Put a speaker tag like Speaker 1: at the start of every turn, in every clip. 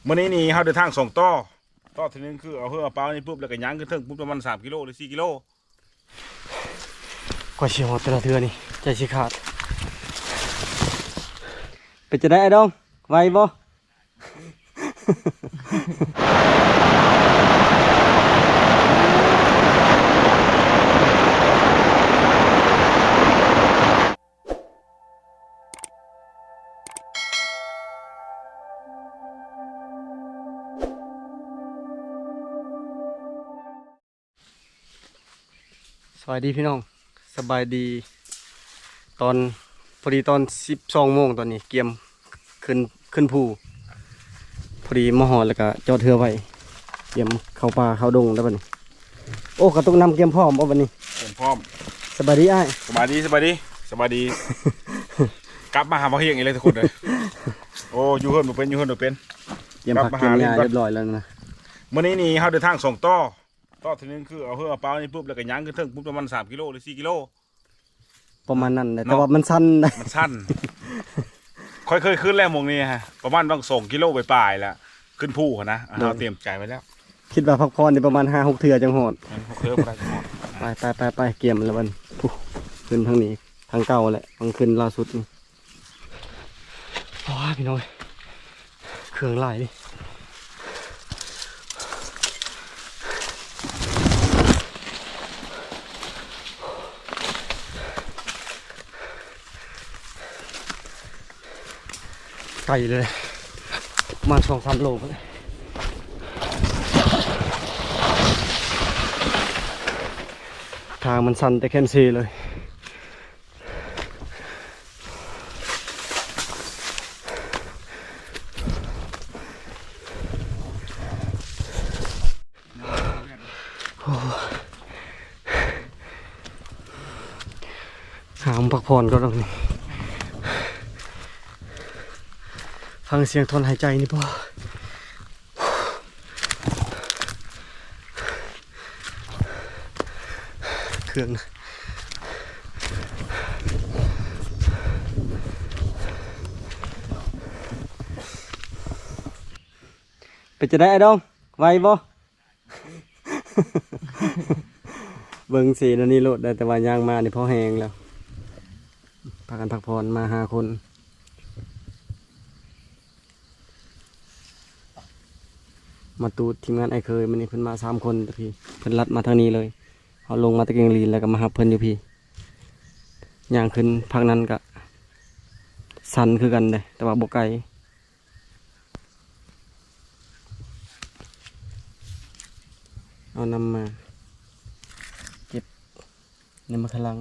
Speaker 1: มื่อนี้นี่เขาเดินทางส่งต่อทีนึงคือเอาเพื่อเอาเปล่านี่ปุ๊บแล้วก็ย่างขึ้นถึงปุ๊บประมาณ3 กิโลหรือ4 กิโล
Speaker 2: กว่าเชียวแต่ละเทือนี่ใจสิขาดเป็นจะได้ไอ้ดองไวบ่สวัสดีพี่น้องสบายดีตอนพอดีตอน12 โมงตอนนี้เกียมขึ้นภูพอดีมหอแล้วก็จอดเทือไว้เกียมเข้าป่าเข้าดงแล้วบัดนี้โอ้กระตุกนำเกียมพร้อมบัดนี้
Speaker 1: เตรียมพร้อม
Speaker 2: สบายดีอ้าย
Speaker 1: สบายดี กลับมาหาพ่อเฮียงอีกเลยทุกคนเลยโอ้ยูเฮิร์นเป็นเ
Speaker 2: เกียมผักเกียมยาเรียบร้อยแล้วนะ
Speaker 1: มื่อนี้นี่เขาเดินทางส่งต่อทีนึงคือเอาเพื่อเอาเปล่านี่ปุ๊บแล้วก็ย่างขึ้นถึงปุ๊บประมาณ3 กิโลหรือ4 กิโล
Speaker 2: ประมาณนั้นแต่ว่ามันสั้น
Speaker 1: ค่อยเคยขึ้นแล้วมงนี้ฮะประมาณต้อง2 กิโลไปปลายแล้วขึ้นภูนะเราเตรียมใจไว้แล้ว
Speaker 2: คิดว่าพักผ่อนในประมาณ5-6 เทื่อจังหอด
Speaker 1: 6 เทื่อพอได้จังหอด
Speaker 2: ไปเกียมแล้วมันขึ้นทางนี้ทางเก่าแหละทางขึ้นล่าสุดนี่โอ้ยพี่น้อยเครื่องไหลดิไก่เลยมา2-3 โลเลยทางมันสั่นแต่แคมซีเลยหามพักผ่อนก็ต้องนี่ฟังเสียงทนหายใจนี่ป่ะเครื่องเป็นจะได้ไอ้ดองไวบ่เบิ่งสีนั่นนี่โลดได้แต่ว่าย่างมานี่พอแห้งแล้วพากันพักผ่อนมา5 คนมาตูดทีมงานไอเคยมันนี่เพิ่นมา3 คนแต่พี่เพิ่นลัดมาทางนี้เลยเขาลงมาตะเกียงลีนแล้วก็มาหับเพิ่นอยู่พี่ย่างขึ้นพักนั้นก็สันคือกันเลยแต่ว่าบ่ไกลเอานำมาเก็บในมะขลัง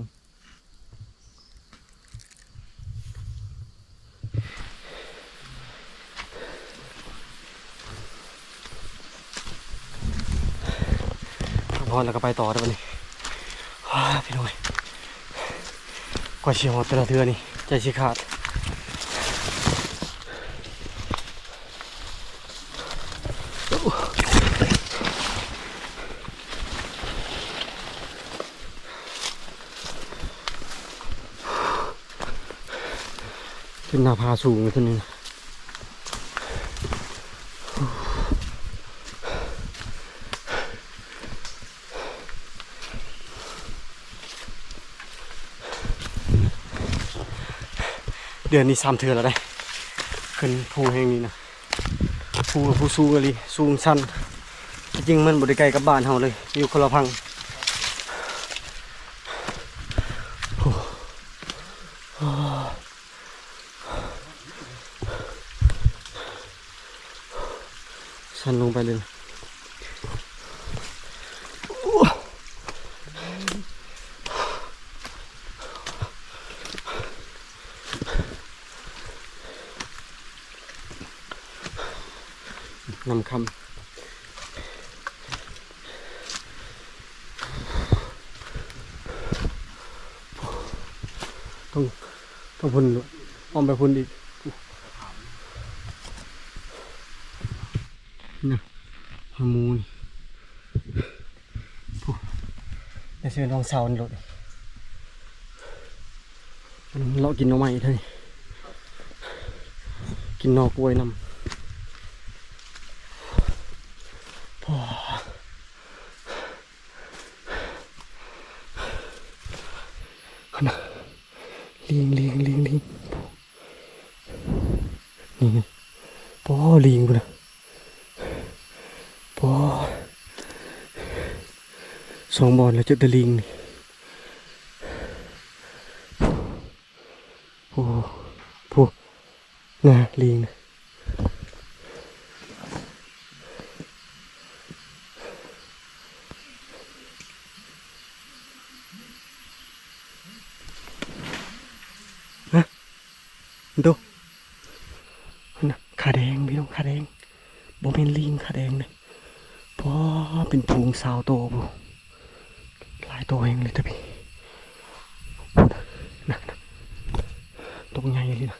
Speaker 2: พอแล้วก็ไปต่อได้ปะนี่พี่น้อยกว่าเชียวแต่ละเทือนี่ใจสิขาดขึ้นหน้าผาสูงขึ้นนี่เดือนนี้3 เทือแล้วได้ขึ้นภูแห่งนี้นะภูสูงเลยสูงชันจริงมันบริไกลกับบ้านเฮาเลยอยู่คนละพังชันลงไปเลยนำคำต้องพุ่นอ้อมไปพุ่นอีกนะฮามูนจะซื้อน้องสาวนี่รถเรากินน้องใหม่เท่านี้กินนอกกล้วยนำ อลิงพุ่นนะพอสองบอลแล้วเจอแต่ลิงนี่โอ้โหน่ะลิงนะดูนะขาแดงพี่น้องขาแดงบ่เป็นลิงขาแดงเลยเพราะเป็นพุงสาวโตบุหลายตัวเองเลยแต่พี่นะตรงใหญ่เลยนะ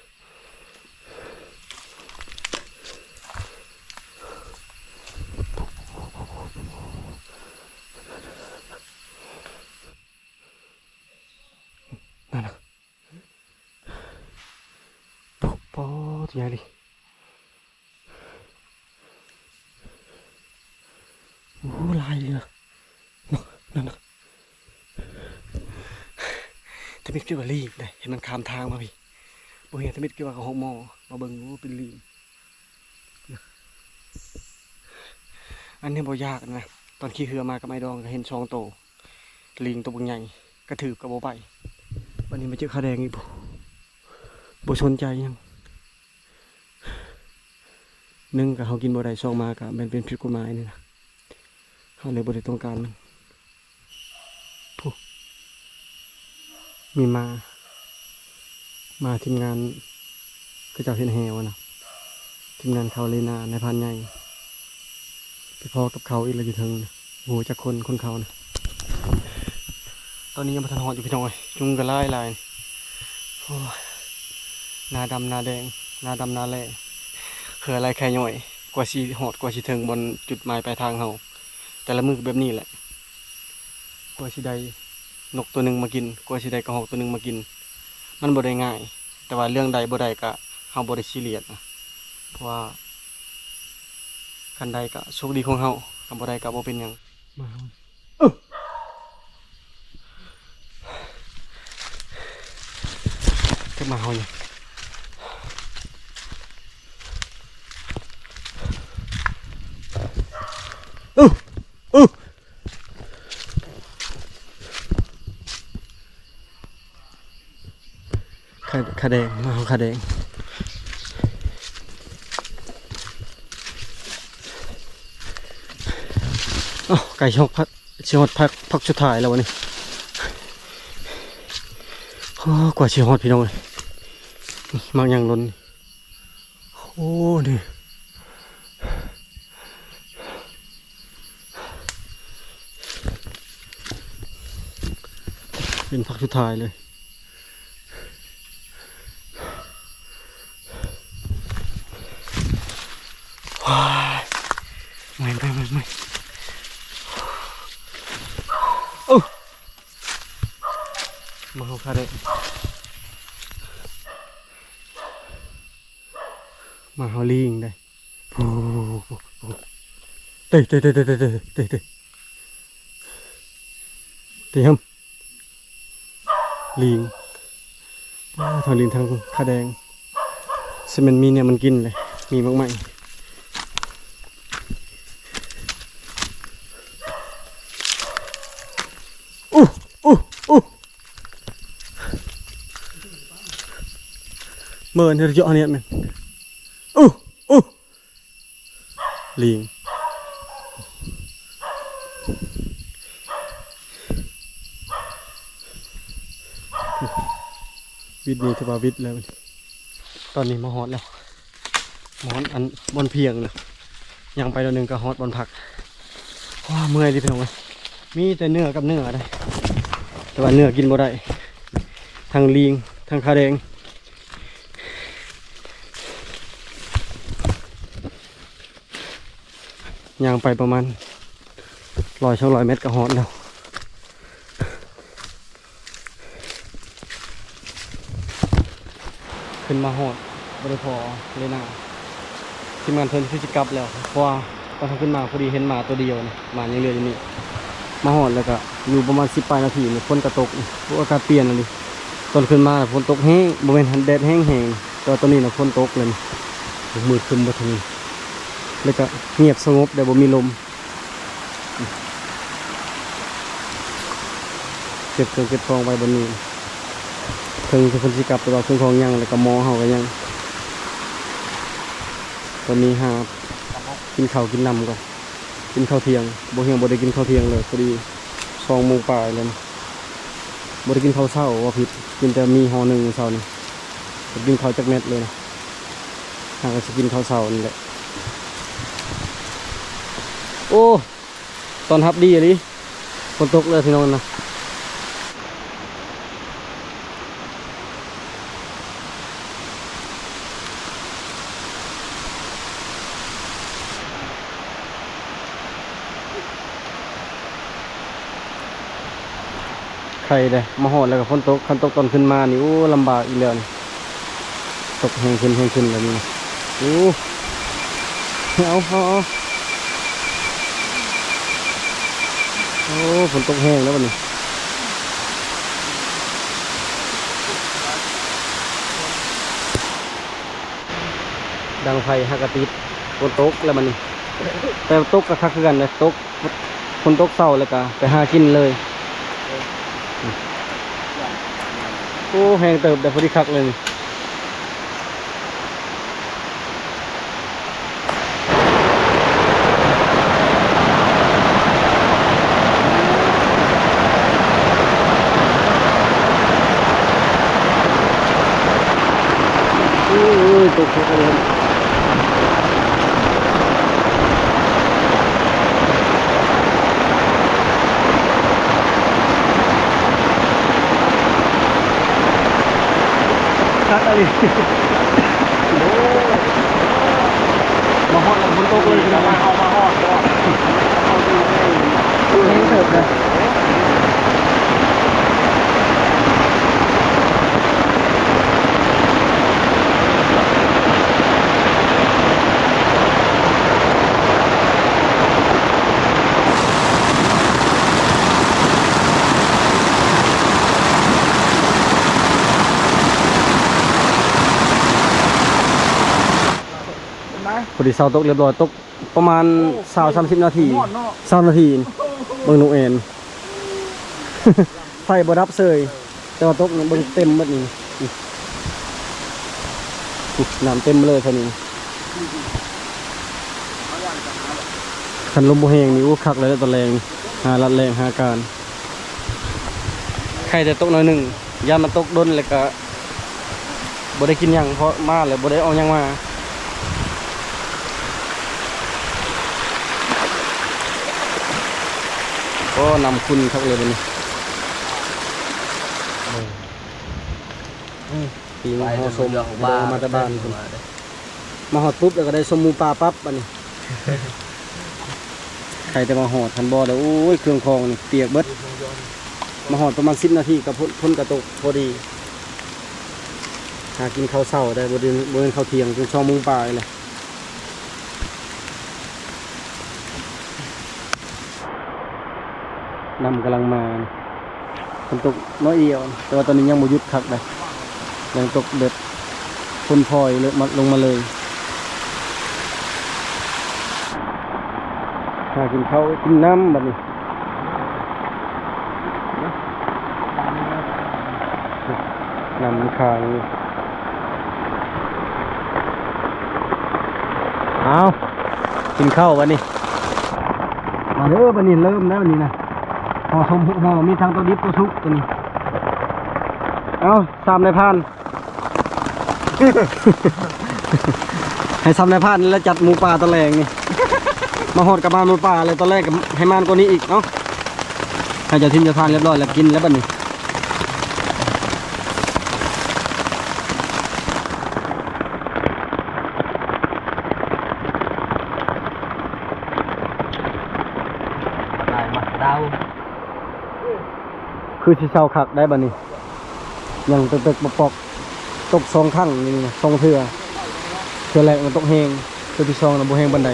Speaker 2: นั่นนะปอตัวใหญ่เลยโอ้ลายเลยนะนั่นนะทมิดคิดว่าลีกได้เห็นมันข้ามทางมาพี่บ่เห็นทมิดคิดว่าเขาหกโมมาเบิ่งว่าเป็นลีกอันนี้บ่ยากนะตอนขี่เรือมากับไอ้ดองก็เห็นช่องโตลิงตัวบางใหญ่กระถือกับบ่ไปวันนี้มาเจอขาแดงอีกบ่สนใจยังหนึ่งกับเขากินบ่ได้ช่องมากับเป็นผิดกฎหมายนี่นะเขาเลยบ่ได้ต้องการมันมีมาทีมงานก็จะเห็นแหวนะทีมงานเขาเลยนาในพันใหญ่ไปพอกับเขาอีกแล้วอยู่ถึงโหจากคนเขานะตอนนี้ยังมาทันหอดอยู่พี่น้อยจุงกระไล่ลายโอ้ยนาดำนาแดงนาดำนาแร่เขืออะไรแค่ย่อยกว่าสีหอดกว่าสีถึงบนจุดหมายปลายทางเขาแต่ละมือแบบนี้แหละกว่าสีใดนกตัวหนึ่งมากินกว่าสีใดกระหอกตัวหนึ่งมากินมันบ่ได้ง่ายแต่ว่าเรื่องใดบ่ได้ก็เฮาบ่ได้ซีเรียสนะเพราะว่าคันใดก็โชคดีของเฮาคันบ่ได้ก็บ่เป็นหยังมาเก็บมาเฮานี่ขาแดงมาเอาขาแดงไก่ชกพักชิฮอดพักสุดท้ายแล้ววันนี้กว่าชิฮอดพี่น้องเลยมากอย่างล้นโอ้นี่เป็นพักสุดท้ายเลยไม่โอ้มาเอาคาเดมาเอาลิงได้โอ้เตะครับลิงทางลิงทางคาแดงซึ่งมันมีเนี่ยมันกินเลยมีมากมายเมื่อเนี่ยเยอะเนี่ยมันลิงวิทย์นี่ถือว่าวิทย์แล้วตอนนี้มาฮอตแล้วมาฮอตอันบนเพียงนะยังไปตัวหนึ่งก็ฮอตบนผักว้าเมื่อยดิพี่น้องมีแต่เนื้อกับเนื้อได้แต่ว่าเนื้อกินบ่ได้ทางลิงทางคาแดงย่างไปประมาณ100-200 เมตรก็ฮอตแล้วขึ้นมาฮอตบริพอเลยนะทีมงานเพิ่นคือสิกลับแล้วเพราะว่าตอนขึ้นมาพอดีเห็นหมาตัวเดียวนะหมายังเหลืออยู่นี่มาฮอตแล้วก็อยู่ประมาณ10 ปลายนาทีนี่ฝนกระตกอากาศเปลี่ยนเลยตอนขึ้นมาฝนตกแห้งบริเวณแดดแห้งแต่ตอนนี้นะฝนตกเลย มืดครึ้มบ่ทันแล้วก็เงียบสงบแต่บ่มีลมเก็บเครื่องเก็บของไว้บนนี้เครื่องที่เพิ่นสิกลับไปว่าเครื่องของยังแล้วก็หมอเฮาก็ยังตอนนี้หากินข้าวกินน้ำก่อนกินข้าวเที่ยงบ่เฮียงบ่ได้กินข้าวเที่ยงเลยพอดี2 โมงปลายแล้วนะบ่ได้กินข้าวเช้าว่าผิดกินแต่มีห่อหนึ่งเช้านี่กินข้าวจักเม็ดเลยนะหาก็สิกินข้าวเช้านี่แหละโอ้ตอนทับดีอะดิฝนตกเลยพี่น้องนะใครเลยมาหอดแล้วก็ฝนตกคันตกตอนขึ้นมานี่โอ้ลำบากอีกแล้วนี่ตกแห้งขึ้นแบบนี้โอ้เอาโอ้ฝนตกแห้งแล้ววันนี้ดังไฟฮักกะติดฝนตกแล้วมันนี่แต่ตกกระคักคือกันเลยตกฝนตกเศร้าแล้วก็ไปหากินเลยโอ้แห้งเติบแต่พอดีคักเลยนี่ตกเลยคักอะไรมาฮอดแล้วฝนตกเลยพี่น้องมาฮอดก็แห้งเติบเลยพอดีเสาตกเรียบร้อยตกประมาณ30 นาที20 นาทีเบิ่งนกเอ็น ไฟบ่ดับเสยแต่ว่าตกเบิ่งเต็มหมดนี่น้ำเต็มเลยเท่านี้คันลมบ่แห้งนี่โอ้คักเลยตอนแรงหาลัดแรงหาการใครจะตกน้อยหนึ่งยามมันตกดนแล้วก็บ่ได้กินหยังเพราะมาเลยบ่ได้เอาหยังมาก็นำคุณครับเลยวันนี้ปีนี้หอสมมาจากบ้านมาหอดปุ๊บแล้วก็ได้สมมูปลาปั๊บอันนี้ใครจะมาหอดทันบอแล้วโอ้ยเครื่องคองนี่เปียกเบิดมาหอดประมาณ10 นาทีกับพ้นกระตกพอดีหากินข้าวเช้าได้บริเวณข้าวเที่ยงจน2 โมงปลายเลยน้ำกำลังมาฝนตกน้อยเดียวแต่ว่าตอนนี้ยังไม่หยุดคักเลยยังตกเด็ดพ่นพลอยเลยลงมาเลยหากินข้าวกินน้ำแบบนี้น้ำมันค้างเอากินข้าววันนี้มาเด้อวันนี้เริ่มแล้ววันนี้นะห่อสมห่อมีทางตัวดิบตัวทุกตัวนี้เอา3 นายพราน ให้3 นายพรานแล้วจัดหมูป่าตะแรงนี่ มาหอดกับมาหมูป่าเลยตอนแรกกับให้มานกว่านี้อีกเนาะให้เจ้าทิมเจ้าพรานเรียบร้อยแล้วกินแล้วบัดนี้คือสิเศร้าคักได้บัดนี้ยังตึกๆปอกตก2 ครั้งนี่นะ2 เทื่อแรกมันตกแห้งเทื่อที่2น่ะบ่แห้งปานใด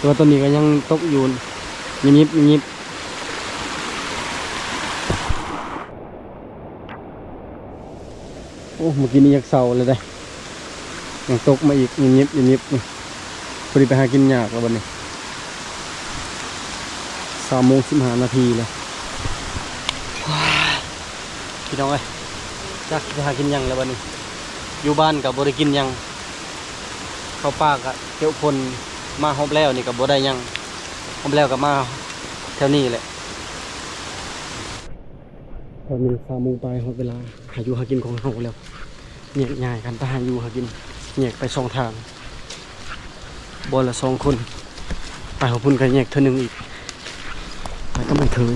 Speaker 2: ตัวตัวนี้ก็ยังตกอยู่ยิบโอ้เมื่อกี้นี้อยากเศร้าเลยได้ ยังตกมาอีกยิบนี่พอดีไปหากินยากแล้ววันนี้3:15 นาทีแล้วพี่น้องเอ้ยจักไปหากินหยังแล้ววันนี้อยู่บ้านกับบ่ได้กินหยังเข้าป่ากับเที่ยวคนมาฮอบแล้วนี่กับบ่ได้หยังฮอบแล้วกับมาแถวนี้แหละตอนนี้3 โมงไปฮอดเวลาหาอยู่หากินของเฮาแล้วแยกย้ายกันไปหาอยู่หากินแยกไป2 ทางบ่ละ2 คนไปหาพุ่นกันแยกเทื่อนึงอีกไปก็ไม่เคย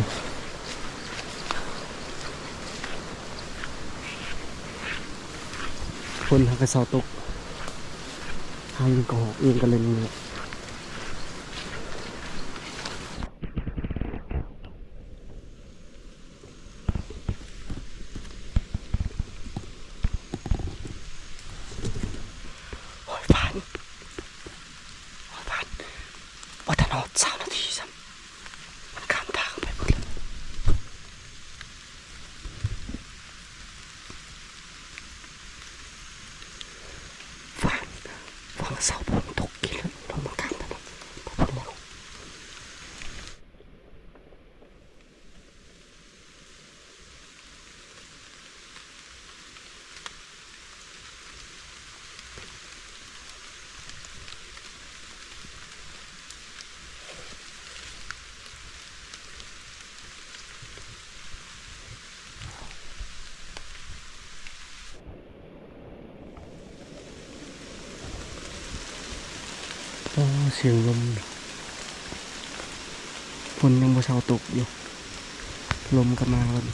Speaker 2: คนหากระเสาตกหายิงกระหอกยิงกันเลยนี่โอ้ยผ่านว่าแต่นอด3 นาทีซ้ำมันข้ามทางไปหมดเลยฟังเสาบนตกกี่แล้วลงมากลางถนนไปหมดแล้วโอ้เสียงลมฝนยังบ่เช้าตกอยู่ลมก็มาแล้ว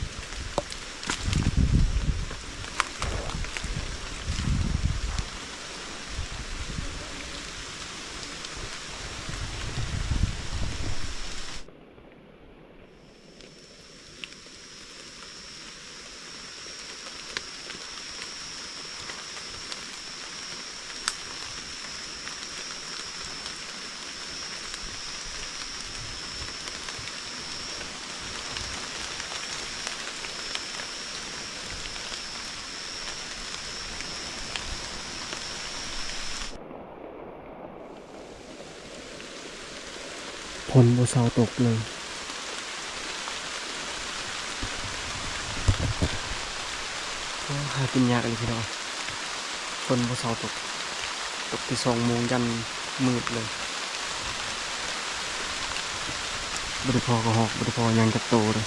Speaker 2: ฝนบ่เซาตกเลยโอ้หากินยากเลยพี่น้องฝนบ่เซาตกที่2 โมงยันมืดเลยบ่ได้พอก็หอกบ่ได้พอยังจักโตเลย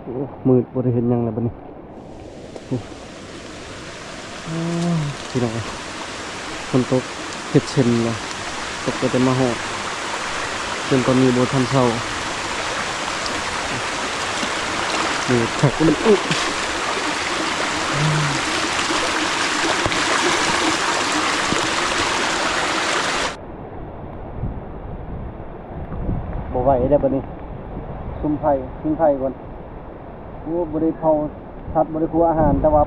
Speaker 2: โอ้มืดบ่ได้เห็นหยังแล้วบัดนี้โอ้พี่น้องฝนตกเฮ็ดเช่นเลยตกก็จะมาหอกจนตอนนี้บ่ทันเช้านี่ถักมันอุ๊บ่ไหวแล้วบัดนี้ซุ่มไผ่ทิ้งไผ่ก่อนโอ้บ่ได้เผาทัดบ่ได้ครัวอาหารแต่ว่า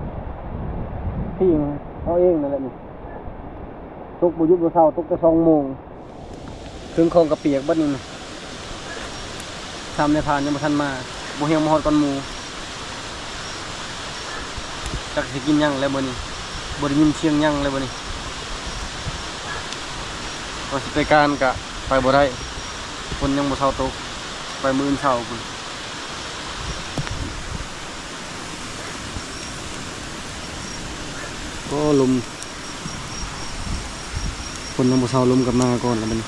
Speaker 2: พี่เอาเองนั่นแหละนี่ตกบ่หยุดบ่เช้าตกแต่2 โมงถึงของกระเปียกบัดนี้ทำในผ่านยังบ่ทันมาบ่เฮียงมาฮอดก่อนหมู่จักสิกินหยังแล้วบ่นี้บ่ได้ยินเสียงหยังเลยบ่นี้ก็สิไปการก็ไปบ่ได้ฝนยังบ่เช้าตกไปมื้ออื่นเช้าพุ่นก็ลมฝนยังบ่เช้าลมกลับมาก่อนแล้วมัน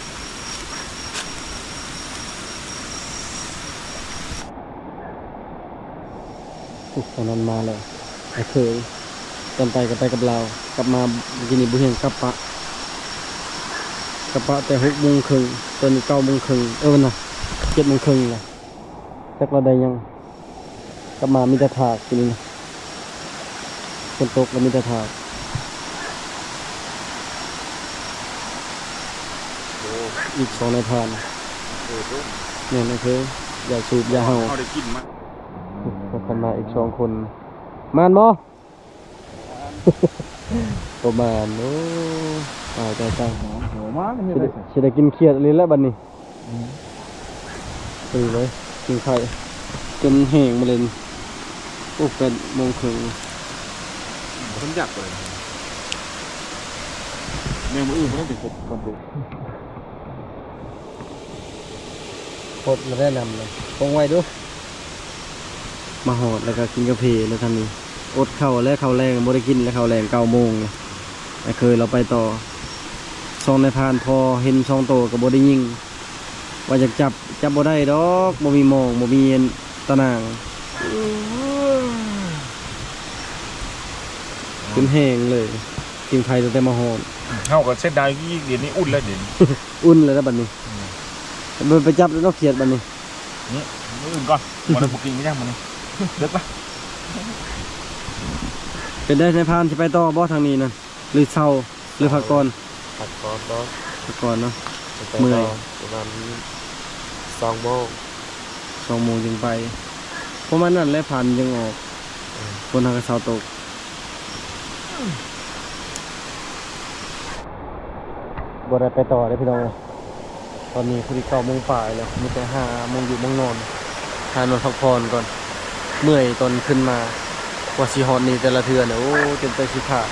Speaker 2: ตอนนั้นมาเลยไอ้เคยตอนไปก็ไปกับเรากลับมาเมื่อกี้นี่บุเฮงกลับปะแต่6 โมงครึ่งตอนนี้9 โมงครึ่งน่ะ7 โมงครึ่งเลยจักเราได้ยัง กลับมามีแต่ถากทีนี้ฝนตกแล้วมีแต่ถาก
Speaker 1: โอ้
Speaker 2: อีก2 นายพราน
Speaker 1: โห
Speaker 2: เนี่ยนะคืออย่าสูบอย่าเห่า
Speaker 1: เขาได้กินมั้ย
Speaker 2: แล้วกันมาอีก2 คนมานบ่ ประมาณโอ้ตาย
Speaker 1: โหมาไม่
Speaker 2: สิ
Speaker 1: ได้
Speaker 2: สิได้กินเครียดเลยแล้วบัดนี้ไปเลยกินไข่จนแห้งมาเลยโอ้8 โมงครึ่ง
Speaker 1: ผมอยากเลยแมงมืออื่นไม่ต้องติดกบก่อนดู
Speaker 2: โคตรมาแนะนำเลยคงไว้ดูมาหอดแล้วก็กินกาแฟแล้วทำนี้อดข้าวและข้าวแรงบ่ได้กินและข้าวแรง9 โมงเลยแต่เคยเราไปต่อ2 นายพรานพอเห็น2 โตก็บ่ได้ยิงว่าจะจับบ่ได้ดอกบ่มีหมองบ่มีตะนางขึ้นแห้งเลยกินไข่ตั้งแต่มาหอด
Speaker 1: เฮาก็เส้นได้ยี่เดี๋ยวนี้อุ่นแล้วเดี๋ยวนี้
Speaker 2: อุ่นเลยนะบัดนี้มันไปจับแล้วเนาะเครียดบัดนี้
Speaker 1: นี่มืออื่นก่อนมันบุกินไม่ได้มันนี่เลิกปะ
Speaker 2: เป็นได้นายพรานสิไปต่อบ่ทางนี้นั่นหรือเช้าหรือพักก่อน
Speaker 3: ผัดก่อนเนาะ
Speaker 2: พักก่อนเนาะ
Speaker 3: ไป
Speaker 2: เมื่อย
Speaker 3: ประมาณ2 โมง
Speaker 2: 2 โมงจึงไปเพราะมันนั่นแหละพันยังออกบนทางกระเช้าตกบ่ได้ไปต่อได้พี่น้องเลยตอนนี้พอดี9 โมงป่ายแล้วมีแต่5 โมงอยู่โมงนอนหานอนพักผ่อนก่อนเมื่อยตอนขึ้นมาว่าสิฮอดนี่แต่ละเทื่อเนี่ยโอ้เต็มใจสิขาด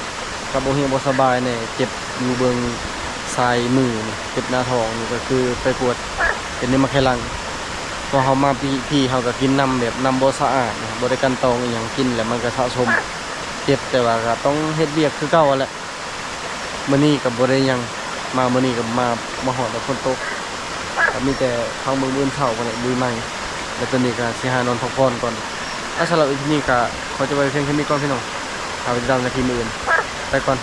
Speaker 2: กับบ่เฮียบ่สบายเนี่ยเจ็บอยู่เบิ่งซ้ายมือนี่เจ็บหน้าท้องนี่ก็คือไปปวดเป็นนี่มาแค่หลังพอเฮามาพี่เฮาก็กินน้ำแบบน้ำบ่สะอาดนะบ่ได้กันตองอีหยังกินแล้วมันก็สะสมเจ็บแต่ว่าก็ต้องเฮ็ดเวียกคือเก่าแหละมื้อนี้ก็บ่ได้หยังมามื้อนี้ก็มาฮอดแล้วฝนตกก็มีแต่ทางเมืองอื่นเช้าบ่ได้ลุยใหม่แล้วตอนนี้ก็สิหานอนพักผ่อนก่อนสำหรับอีพีนี้ก็ขอจะไว้เพียงแค่นี้ก่อนพี่น้องเอาไปติดตามในทีมอื่นไปก่อน